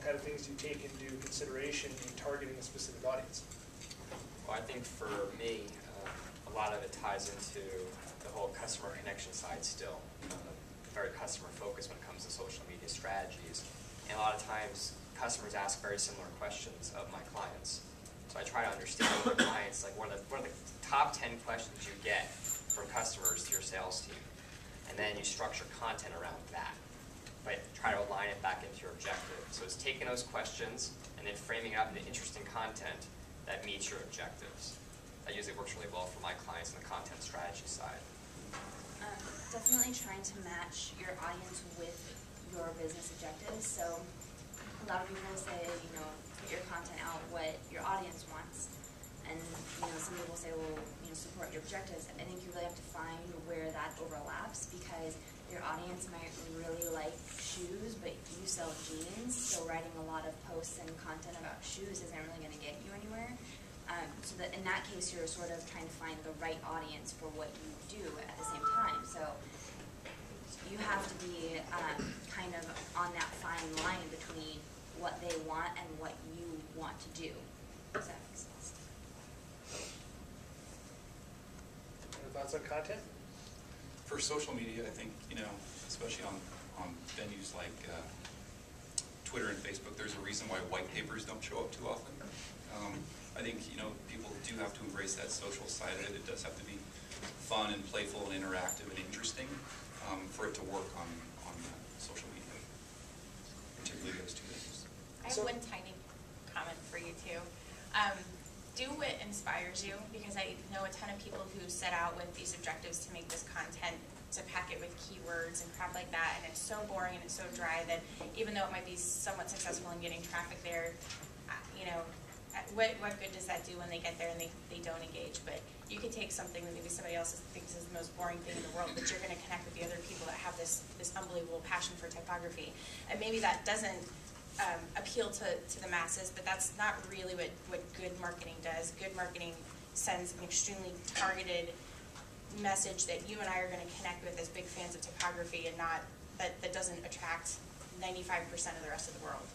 kind of things do you take into consideration in targeting a specific audience? Well, I think for me, a lot of it ties into the whole customer connection side still. Very customer focused when it comes to social media strategies. And a lot of times, customers ask very similar questions of my clients. So I try to understand what the clients, like what are the top 10 questions you get from customers to your sales team. And then you structure content around that. But try to align it back into your objective. So it's taking those questions and then framing it up into interesting content that meets your objectives. That usually works really well for my clients on the content strategy side. Definitely trying to match your audience with your business objectives. So a lot of people say, put your content out what your audience wants. And, some people say, well, support your objectives. I think you really have to find where that overlaps, because your audience might really like shoes, but you sell jeans, so writing a lot of posts and content about shoes isn't really going to get you anywhere. So that in that case, you're sort of trying to find the right audience for what you do at the same time. So you have to be kind of on that fine line between what they want and what you want to do. Does that make sense? Any thoughts on content? For social media, I think, especially on venues like Twitter and Facebook, there's a reason why white papers don't show up too often. I think, people do have to embrace that social side of it. It does have to be fun and playful and interactive and interesting for it to work on social media, particularly those two things. I have one tiny comment for you too. Do what inspires you, because I know a ton of people who set out with these objectives to make this content, to pack it with keywords and crap like that, and it's so boring and it's so dry that even though it might be somewhat successful in getting traffic there, what good does that do when they get there and they don't engage? But you could take something that maybe somebody else thinks is the most boring thing in the world, but you're going to connect with the other people that have this unbelievable passion for typography. And maybe that doesn't appeal to the masses, but that's not really what good marketing does. Good marketing sends an extremely targeted message that you and I are going to connect with as big fans of typography, and not that doesn't attract 95% of the rest of the world.